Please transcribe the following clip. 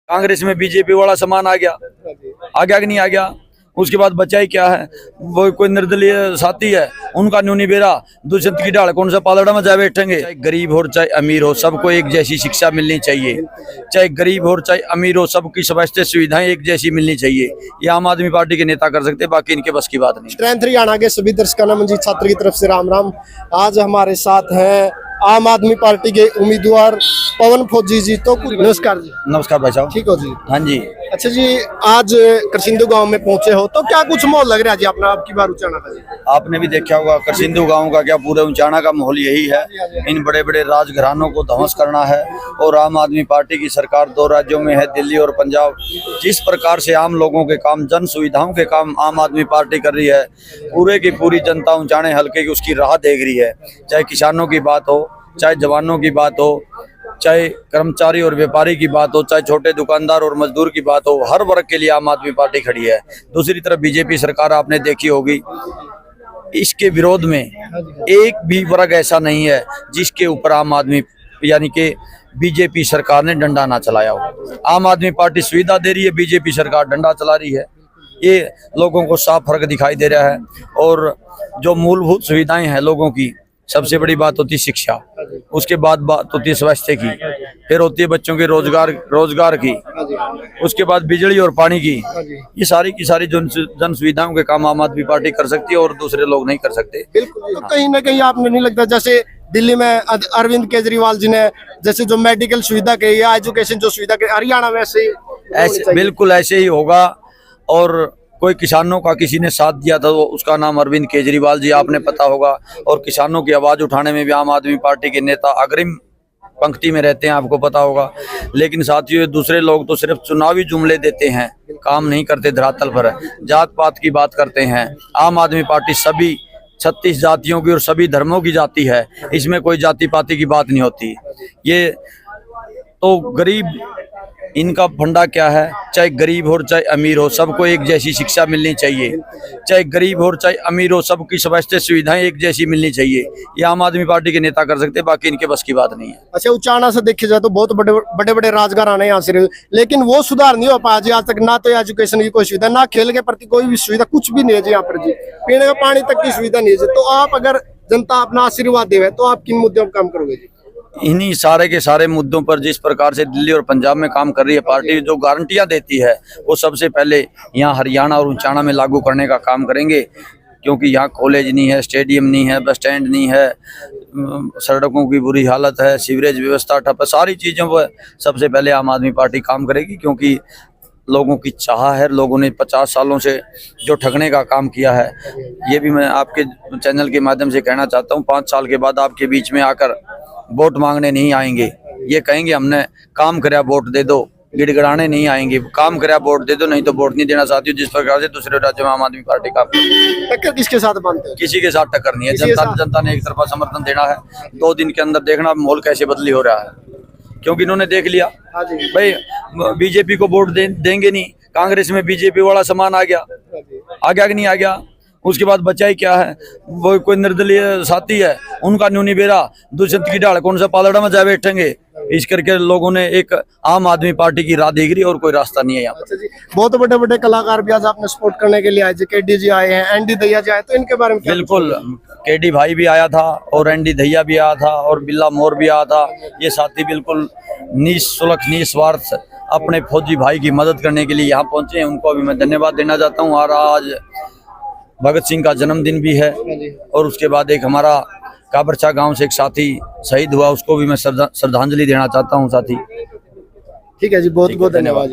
कांग्रेस में बीजेपी वाला सामान आ गया कि नहीं आ गया। उसके बाद बचा ही क्या है, वो कोई निर्दलीय साथी है, उनका न्यूनी बेरा दुष्यंत की ढाल कौन सा पालड़ा में जाए बैठेंगे। चाहे गरीब हो चाहे अमीर हो, सबको एक जैसी शिक्षा मिलनी चाहिए। चाहे गरीब हो चाहे अमीर हो, सबकी स्वास्थ्य सुविधाएं एक जैसी मिलनी चाहिए। ये आम आदमी पार्टी के नेता कर सकते, बाकी इनके बस की बात नहीं। स्ट्रेंथ हरियाणा के सभी दर्शकों को मंजीत छात्र की तरफ से राम राम। आज हमारे साथ हैं आम आदमी पार्टी के उम्मीदवार पवन फौजी जी। तो नमस्कार जी। नमस्कार भाई साहब। ठीक हो जी? हाँ जी। अच्छा जी, आज करसिंधु गांव में पहुंचे हो तो क्या कुछ माहौल लग रहा है जी अपना आपकी बार उचाना का जी? आपने भी देखा होगा करसिंधु गांव का क्या पूरे उचाना का माहौल यही है। इन बड़े बड़े राजघरानों को ध्वंस करना है और आम आदमी पार्टी की सरकार 2 राज्यों में है, दिल्ली और पंजाब। जिस प्रकार से आम लोगों के काम, जन सुविधाओं के काम आम आदमी पार्टी कर रही है, पूरे की पूरी जनता उचाने हल्के की उसकी राह देख रही है। चाहे किसानों की बात हो, चाहे जवानों की बात हो, चाहे कर्मचारी और व्यापारी की बात हो, चाहे छोटे दुकानदार और मजदूर की बात हो, हर वर्ग के लिए आम आदमी पार्टी खड़ी है। दूसरी तरफ बीजेपी सरकार आपने देखी होगी, इसके विरोध में एक भी वर्ग ऐसा नहीं है जिसके ऊपर आम आदमी यानी कि बीजेपी सरकार ने डंडा ना चलाया हो। आम आदमी पार्टी सुविधा दे रही है, बीजेपी सरकार डंडा चला रही है। ये लोगों को साफ फर्क दिखाई दे रहा है। और जो मूलभूत सुविधाएं हैं लोगों की, सबसे बड़ी बात होती है शिक्षा, उसके बाद बात होती है स्वास्थ्य की, फिर होती है बच्चों के रोजगार की, उसके बाद बिजली और पानी की। ये सारी की सारी जन सुविधाओं के काम आम आदमी पार्टी कर सकती है और दूसरे लोग नहीं कर सकते। बिल्कुल। तो कहीं ना कहीं आपने नहीं लगता जैसे दिल्ली में अरविंद केजरीवाल जी ने जैसे जो मेडिकल सुविधा कही या एजुकेशन जो सुविधा कही, हरियाणा में ऐसे बिल्कुल ऐसे ही होगा। और कोई किसानों का किसी ने साथ दिया था, तो उसका नाम अरविंद केजरीवाल जी, आपने पता होगा। और किसानों की आवाज उठाने में भी आम आदमी पार्टी के नेता अग्रिम पंक्ति में रहते हैं, आपको पता होगा। लेकिन साथियों, दूसरे लोग तो सिर्फ चुनावी जुमले देते हैं, काम नहीं करते धरातल पर, जात पात की बात करते हैं। आम आदमी पार्टी सभी 36 जातियों की और सभी धर्मों की जाति है, इसमें कोई जाति पाति की बात नहीं होती। ये तो गरीब, इनका फंडा क्या है, चाहे गरीब हो चाहे अमीर हो, सबको एक जैसी शिक्षा मिलनी चाहिए। चाहे गरीब हो चाहे अमीर हो, सबकी स्वास्थ्य सुविधाएं एक जैसी मिलनी चाहिए। ये आम आदमी पार्टी के नेता कर सकते, बाकी इनके बस की बात नहीं है। अच्छा, उचाना से देखे जाए तो बहुत बड़े बड़े राजघराने यहाँ से, लेकिन वो सुधार नहीं हो पाया जी आज तक। ना तो एजुकेशन की कोई सुविधा, ना खेल के प्रति कोई भी सुविधा, कुछ भी नहीं है जी यहाँ पर जी। पीने का पानी तक की सुविधा नहीं है। तो आप अगर जनता अपना आशीर्वाद देवे तो आप किन मुद्दों पर काम करोगे जी? इन्हीं सारे के सारे मुद्दों पर जिस प्रकार से दिल्ली और पंजाब में काम कर रही है पार्टी, जो गारंटियां देती है, वो सबसे पहले यहाँ हरियाणा और उचाना में लागू करने का काम करेंगे। क्योंकि यहाँ कॉलेज नहीं है, स्टेडियम नहीं है, बस स्टैंड नहीं है, सड़कों की बुरी हालत है, सीवरेज व्यवस्था ठप है। सारी चीज़ों पर सबसे पहले आम आदमी पार्टी काम करेगी, क्योंकि लोगों की चाह है। लोगों ने 50 सालों से जो ठगने का काम किया है, ये भी मैं आपके चैनल के माध्यम से कहना चाहता हूँ। 5 साल के बाद आपके बीच में आकर वोट मांगने नहीं आएंगे, ये कहेंगे हमने काम कराया वोट दे दो, गिड़गिड़ाने नहीं आएंगे। काम कराया वोट दे दो, नहीं तो वोट नहीं देना चाहती हूँ। जिस प्रकार से दूसरे राज्यों में आम आदमी पार्टी का टक्कर किसके साथ बनते हैं? किसी के साथ टक्कर नहीं है। जनता ने एक तरफा समर्थन देना है। 2 दिन के अंदर देखना माहौल कैसे बदली हो रहा है, क्योंकि इन्होंने देख लिया भाई बीजेपी को वोट देंगे नहीं, कांग्रेस में बीजेपी वाला सामान आ गया कि नहीं आ गया। उसके बाद बचा ही क्या है, वो कोई निर्दलीय साथी है, उनका न्यूनी बेरा दुष्यंत की ढाल कौन सा पालड़ा में जाए बैठेंगे। इस करके लोगों ने एक आम आदमी पार्टी की राह देख रही और कोई रास्ता नहीं है यहाँ पर। बहुत बड़े बड़े कलाकार भी आज आपने सपोर्ट करने के लिए आए, केडी जी आए हैं, एनडी दहिया जी आए, तो इनके बारे में बिल्कुल, केडी भाई भी आया था और एनडी दहिया भी आया था और बिल्ला मोर भी आया था। ये साथी बिल्कुल निःशुल्क निस्वार्थ अपने फौजी भाई की मदद करने के लिए यहाँ पहुंचे हैं। उनको भी मैं धन्यवाद देना चाहता हूँ। और आज भगत सिंह का जन्मदिन भी है, और उसके बाद एक हमारा काबरचा गांव से एक साथी शहीद हुआ, उसको भी मैं श्रद्धांजलि देना चाहता हूं साथी। ठीक है जी, बहुत बहुत धन्यवाद।